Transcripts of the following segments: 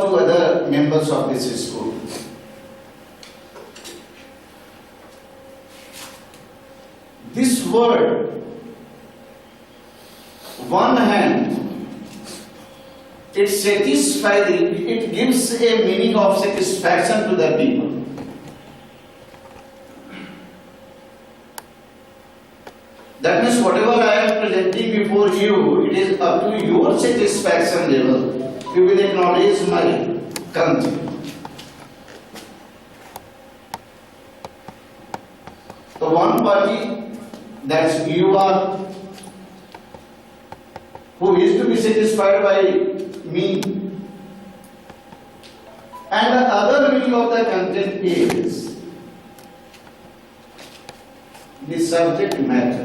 to other members of this school. This word, one hand, it satisfies, it gives a meaning of satisfaction to the people. That means whatever I am presenting before you, it is up to your satisfaction level. You will acknowledge my content. The one party that you are, who is to be satisfied by me, and the other meaning of the content is the subject matter.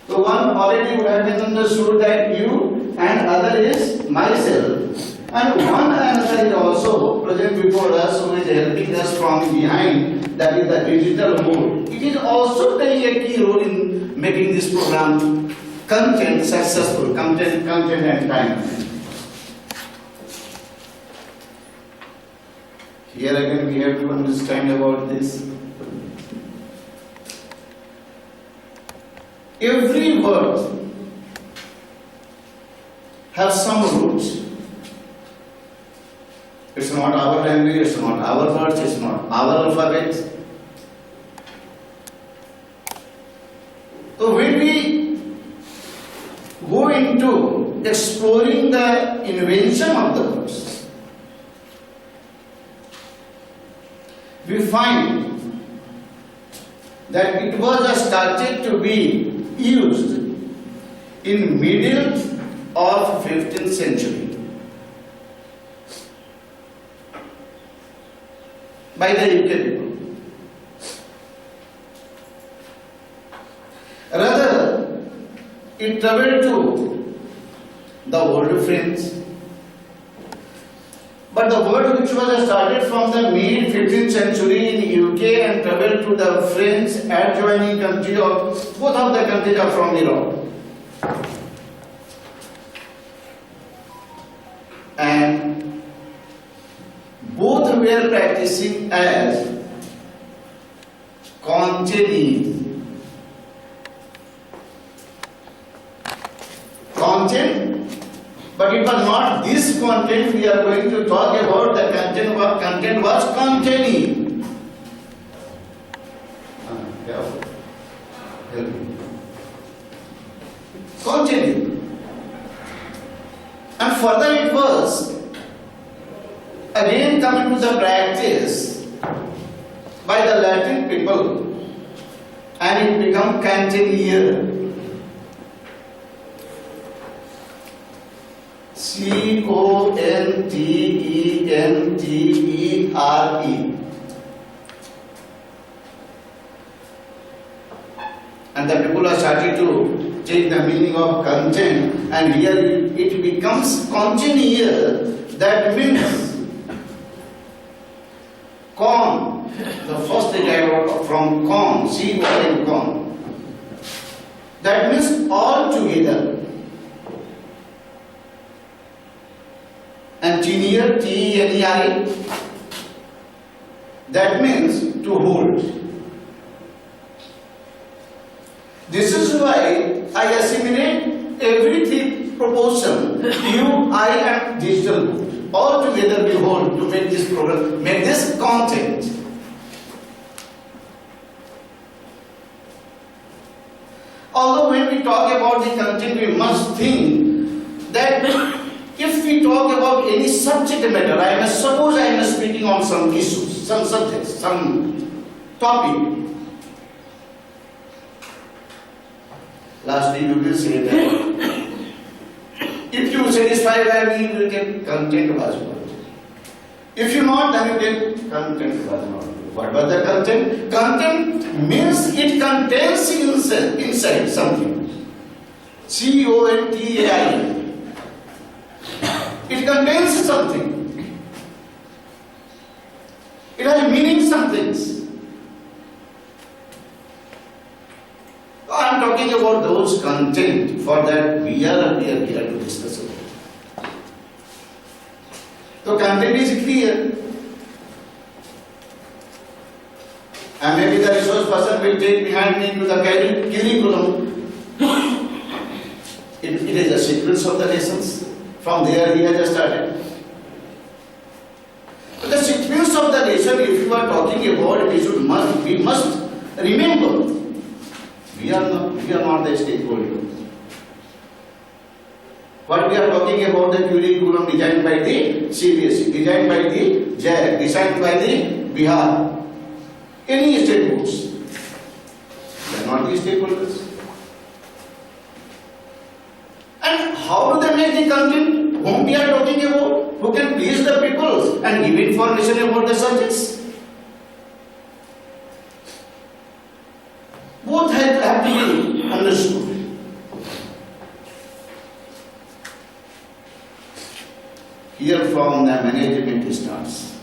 So one already would have been understood that you and other is myself, and one another is also present before us who is helping us from behind, that is the digital mode. It is also playing a key role in making this program content successful, content and time. Here again we have to understand about this. Every word has some roots. It's not our language, it's not our words, it's not our alphabet. So when we go into exploring the invention of the words, we find that it was started to be used in middle of 15th century by the UK people. Rather, it traveled to the old French. But the word which was started from the mid 15th century in UK and traveled to the French adjoining country of both of the countries are from Europe. And both were practicing as content. But it was not this content we are going to talk about. The content was containing. Containing. And further it was again coming to the practice by the Latin people, and it became cantiniere. Contentere. And the people are starting to take the meaning of content, and here it becomes contenere. That means con, the first thing I wrote from con, C-O-N, con. That means all together. And tenere, T-E-N-E-R-E, that means to hold. This is why I assimilate everything proportion, you, I and digital mode. All together we hold to make this program, make this content. Although when we talk about the content, we must think that if we talk about any subject matter, suppose I am speaking on some issues, some subjects, some topic. Lastly, you will say that if you satisfy by me, you will get content was what. If you not, then you get content was not. What was the content? Content means it contains inside something. C-O-N-T-A-I. It contains something. It has meaning some things. I am talking about those content, for that we are here to discuss about. So content is clear. And maybe the resource person will take behind me to the curriculum. It is a sequence of the lessons. From there he has started. But the sequence of the lesson, if you are talking about, we must remember, we are not the stakeholder. What we are talking about, the curriculum designed by the CBSE, designed by the JAG, designed by the Bihar. Any state boards, they are not the stakeholders. And how do they make the content? Whom we are talking about? Who can please the people and give information about the subjects? Both have to be understood. Here from the management starts.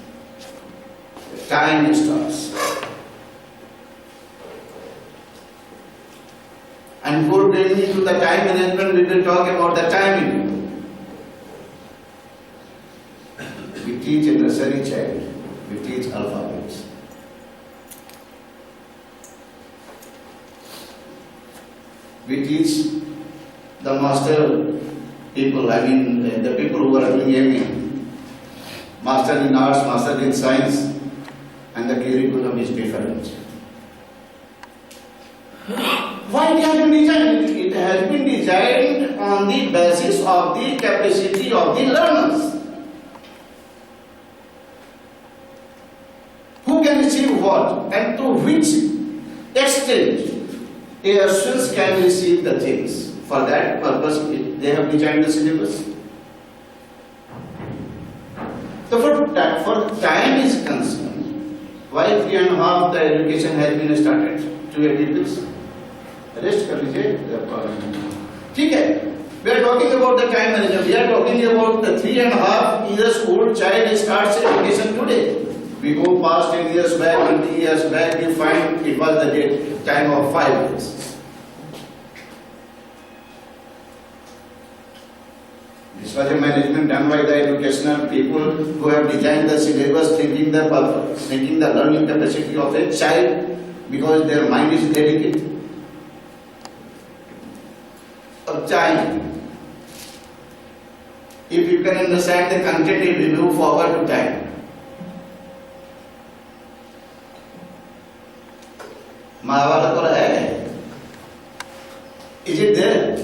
Time starts. And before going into the time management, we will talk about the timing. We teach a nursery child, we teach alphabets. We teach the master people, the people who are doing MA, master in arts, master in science, and the curriculum is different. Why it has been designed? It has been designed on the basis of the capacity of the learners. Who can receive what and to which extent a students can receive the things. For that purpose, they have designed the syllabus. So for time is concerned, why 3.5 the education has been started to a people's? Rest कर लीजिए ठीक है we are talking about the time management we are talking about the 3.5 years old child starts education today we go past 10 years back 20 years back we find it was the time of 5 years this was a management done by the educational people who have designed the syllabus thinking the learning capacity of a child because their mind is delicate of time. If you can understand the content, it will move forward to time. Mahabharata hai. Is it there?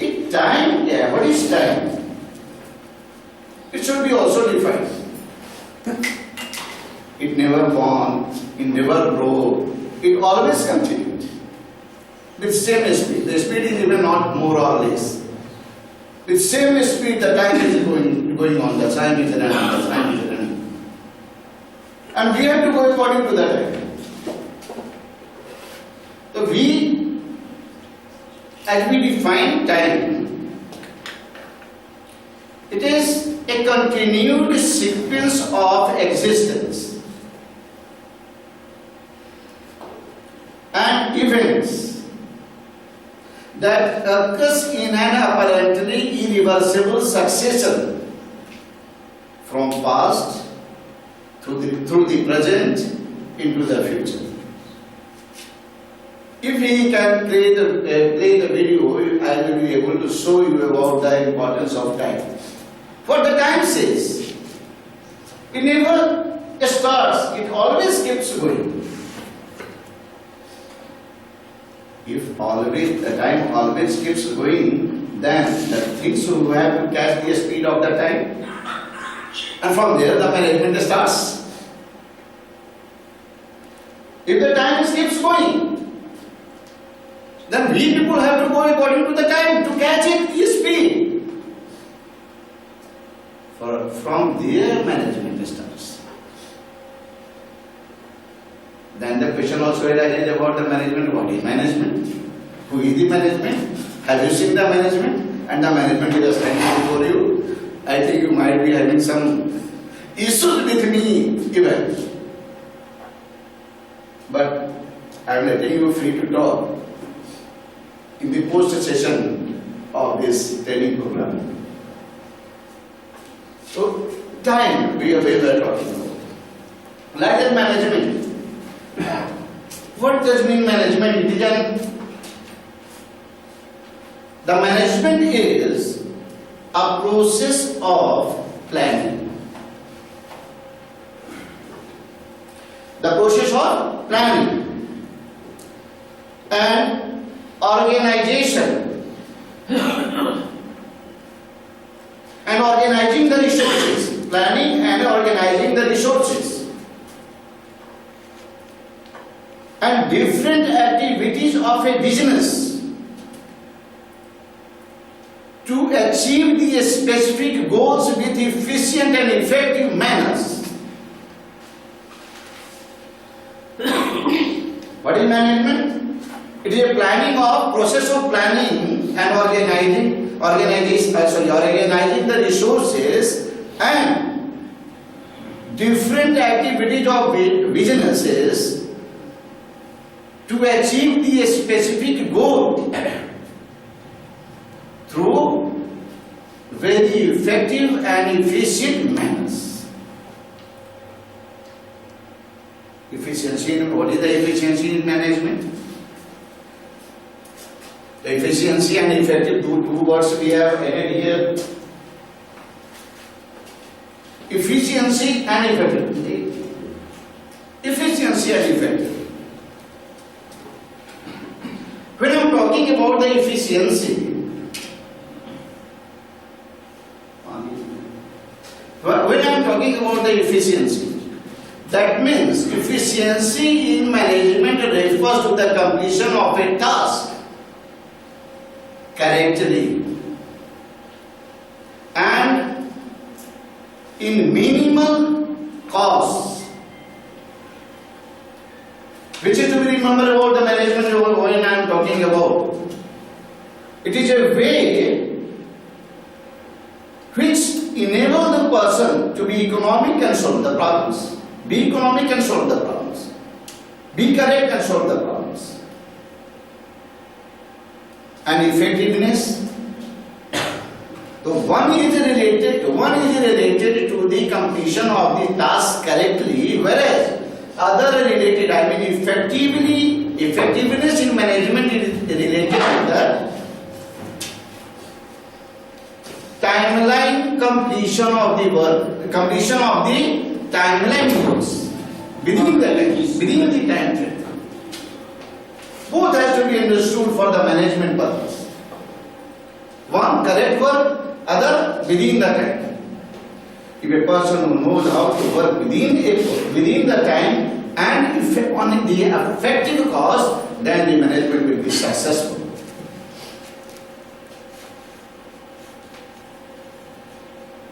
If time, yeah, what is time? It should be also defined. It never born, it never grow. It always continued with same speed. The speed is even not more or less. With same speed, the time is going on. The time is running. The time is running. And we have to go according to that time. So as we define time, it is a continued sequence of existence. And events that occurs in an apparently irreversible succession from past through the present into the future. If we can play the video, I will be able to show you about the importance of time. What the time says, it never starts, it always keeps going. If the time always keeps going, then the things who have to catch the speed of the time, and from there the management starts. If the time keeps going, then we people have to go according to the time to catch it the speed. From there management starts. Then the question also arises about the management. What is management? Who is the management? Have you seen the management? And the management is standing before you. I think you might be having some issues with me even. But I am letting you free to talk. In the post session, of this training program. So, time we were talking about. Like that management. What does mean management? It is the management is a process of planning. The process of planning and organization and organizing the resources. Planning and organizing the resources and different activities of a business to achieve the specific goals with efficient and effective manners. What is management? It is a planning of process of planning and organizing the resources and different activities of businesses to achieve the specific goal through very effective and efficient manners. Efficiency, what is the efficiency in management? The efficiency and effective, two words we have added here. Efficiency and effectivity. Efficiency and effective. When I am talking about the efficiency, that means efficiency in management refers to the completion of a task correctly and in minimal cost. Which is to be remembered about the management role when I am talking about. It is a way which enables the person to be economic and solve the problems. Be economic and solve the problems. Be correct and solve the problems. And effectiveness. So one is related to the completion of the task correctly, whereas other related, effectiveness in management is related to the timeline completion of the work, completion of the timeline goals within the time frame. Both has to be understood for the management purpose. One correct work, other within the time. If a person who knows how to work within the time and on the effective cause, then the management will be successful.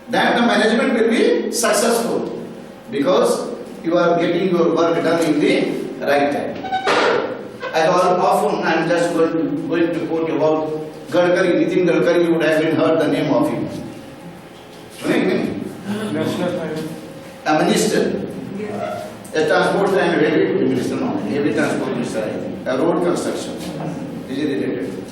Then the management will be successful because you are getting your work done in the right time. As often I am just going to quote about Gadkari, Nitin Gadkari, you would have been heard the name of him. A minister, a transport and heavy minister, no, heavy transport minister, a road construction. Is it related?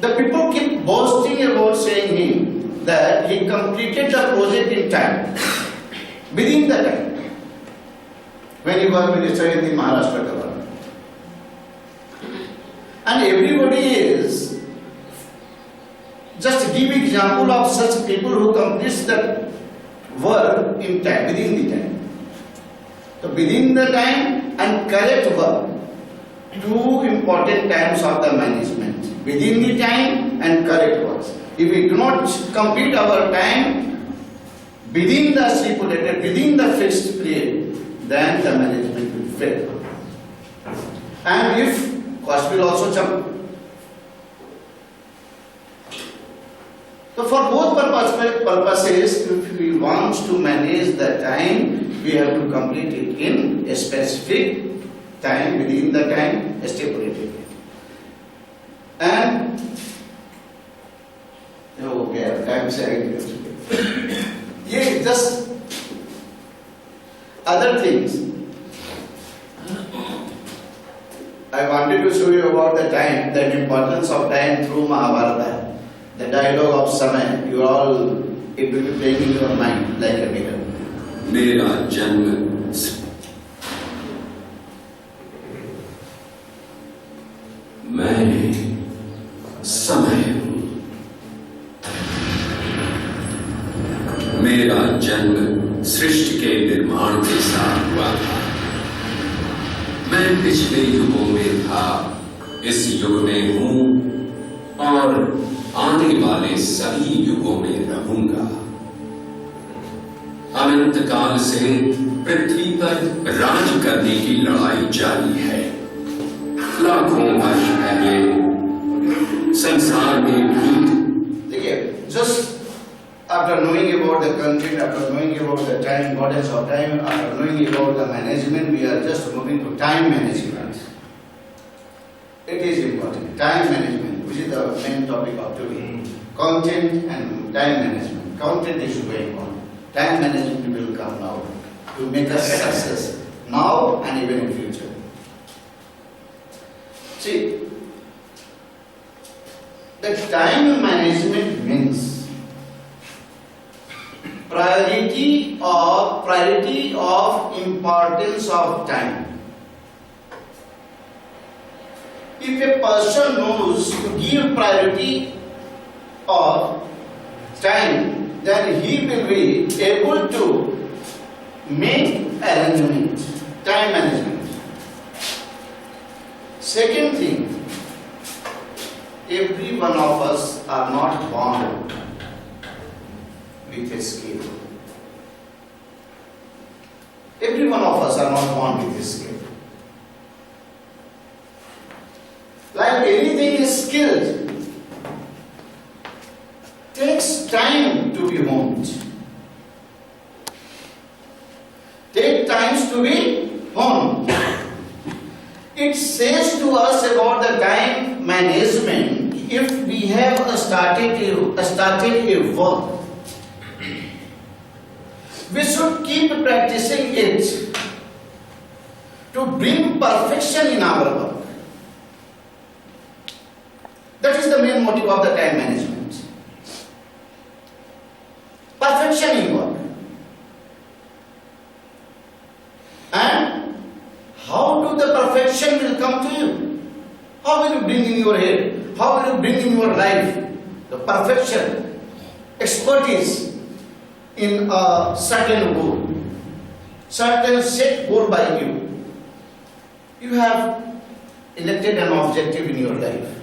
The people keep boasting about saying him that he completed the project in time, within the time, when he was minister in the Maharashtra government. And everybody is just give example of such people who complete the work in time, within the time. So within the time and correct work, two important times of the management. Within the time and correct works. If we do not complete our time within the stipulated, within the fixed period, then the management will fail. And if cost will also jump. So for both purposes, if we want to manage the time, we have to complete it in a specific time, within the time stipulated. And okay, time saying yeah, just other things I wanted to show you about the time, the importance of time through Mahabharata. The dialogue of Samay, you all, it will be playing in your mind like a mirror. मेरा जन्म मैंने समय हूं। मेरा जन्म सृष्टि के निर्माण के साथ हुआ था। मैं पिछले युगों में था, इस युग में हूं और आने वाले सभी युगों में रहूंगा। अनंत काल से पृथ्वी पर राज करने की लड़ाई जारी है। लाखों वर्ष पहले संसार में भी देखिए, just after knowing about the content, after knowing about the time, importance of time, after knowing about the management, we are just moving to time management. It is important. Time management, which is the main topic of today. Content and time management. Content is going on. Time management will come now to make us success now and even in future. See, the time management means priority of importance of time. If a person knows to give priority of time, then he will be able to make arrangement, time management. Second thing, every one of us are not born with a skill. Every one of us are not born with a skill. Like anything is skilled, takes time to be honed. Take times to be honed. It says to us about the time management. If we have started a work, we should keep practicing it to bring perfection in our work. That is the main motive of the time management. Perfection in work. And how do the perfection will come to you? How will you bring in your head? How will you bring in your life the perfection, expertise in a certain goal, certain set goal by you? You have elected an objective in your life.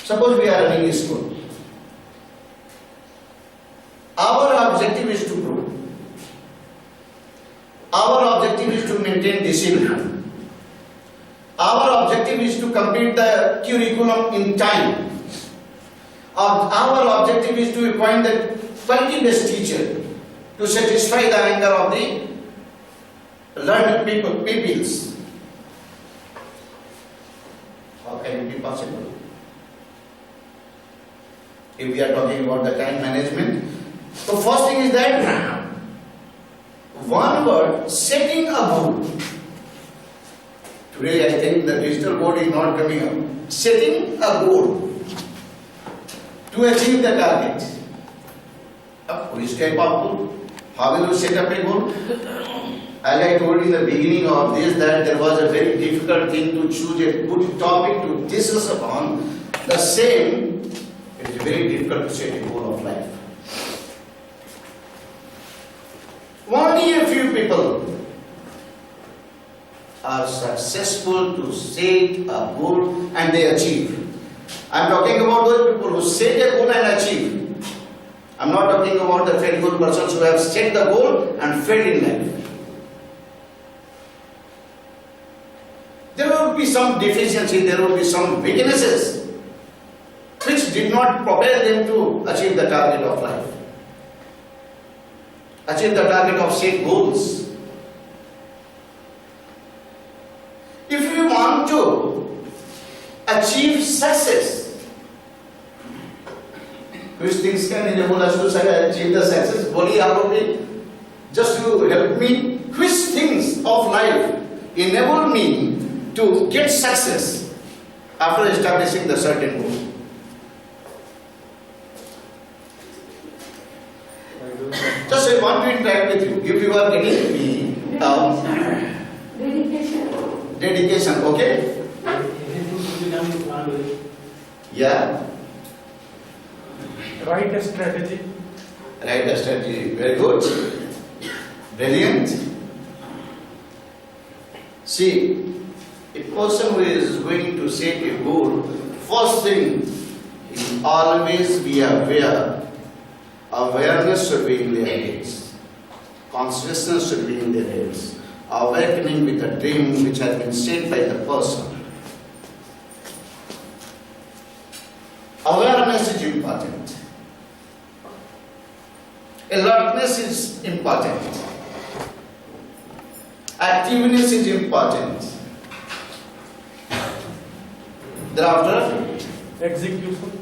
Suppose we are running a school. Our objective is to grow. Our objective is to maintain discipline. Our objective is to complete the curriculum in time. Our objective is to appoint the quality-based teacher to satisfy the anger of the learned peoples. How can it be possible? If we are talking about the time management, the first thing is that one word, setting a goal. Today I think the digital board is not coming up. Setting a goal to achieve the target. Which type of goal? How will you set up a goal? As I told in the beginning of this that there was a very difficult thing to choose a good topic to discuss upon. The same, it is very difficult to set a goal of life. Only a few people are successful to set a goal and they achieve. I am talking about those people who set a goal and achieve. I am not talking about the faithful persons who have set the goal and failed in life. There will be some deficiency, there will be some weaknesses which did not propel them to achieve the target of life. Achieve the target of set goals. If you want to achieve success, which things can enable us to achieve the success? Boli aapko just to help me. Which things of life enable me to get success after establishing the certain goal? Just I want to interact with you. If you are getting me dedication, okay? Yeah. Write a strategy. Write a strategy. Very good. Brilliant. See, a person who is going to set a goal, first thing is always be aware. Awareness should be in their heads. Consciousness should be in their heads. Awakening with a dream which has been set by the person. Awareness is important. Alertness is important. Activeness is important. Thereafter, Execution.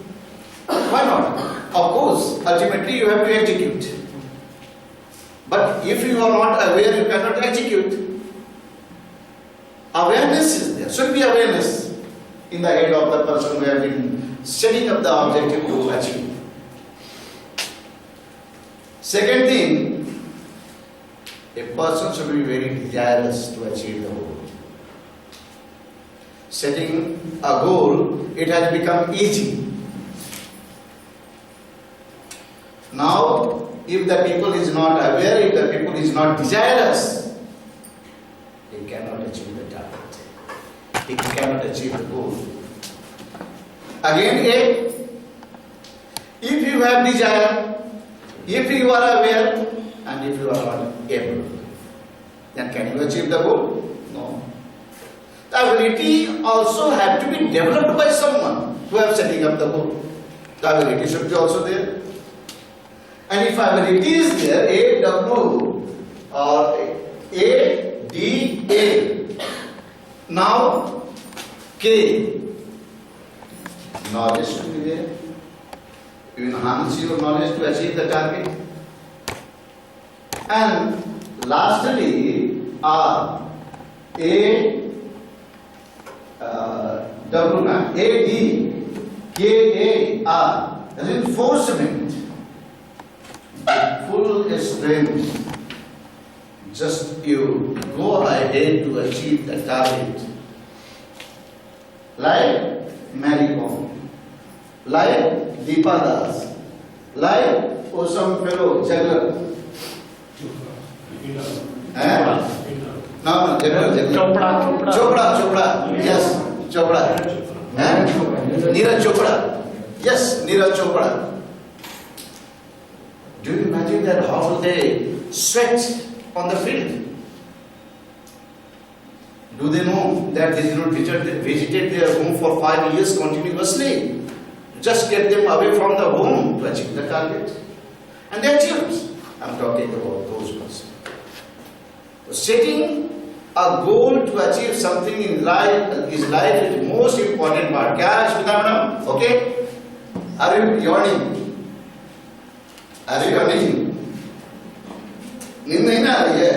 why not? Of course, ultimately you have to execute. But if you are not aware, you cannot execute. Awareness is there. Should be awareness in the head of the person who has been setting up the objective to achieve. Second thing, a person should be very desirous to achieve the goal. Setting a goal, it has become easy. Now, if the people is not aware, if the people is not desirous, he cannot achieve the target. He cannot achieve the goal. Again, if you have desire, if you are aware, and if you are not able, then can you achieve the goal? No. The ability also have to be developed by someone who is setting up the goal. The ability should be also there. And if ability is there, A-W or A-D-A. Now, K. Knowledge should be there. You enhance your knowledge to achieve the target. And lastly, R. A-D-K-A-R. Reinforcement. Full strength. Just you go ahead to achieve the target. Like Meridian, like Deepadas, like awesome fellow juggler. No, juggler. Chopra. Yes, Chopra. Neeraj Chopra. Yes, Neeraj Chopra. Do you imagine that how they sweat on the field? Do they know that they did not vegetate their home for 5 years continuously? Just get them away from the home to achieve the target. And they achieved. I'm talking about those persons. Setting a goal to achieve something in life is the most important part. Cash, madam, okay? Are you yawning? Are you yawning? नींद नहीं ना आ रही है?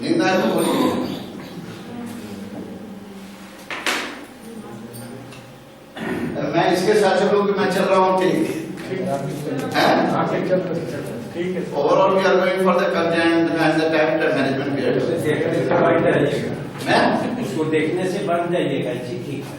नींद आए तो बोलिए। मैं इसके साथ चलूँ कि मैं चल रहा हूँ ठीक? Overall, we are going for the content and the time management period. मैं उसको देखने से बन जाइएगा जी ठीक है।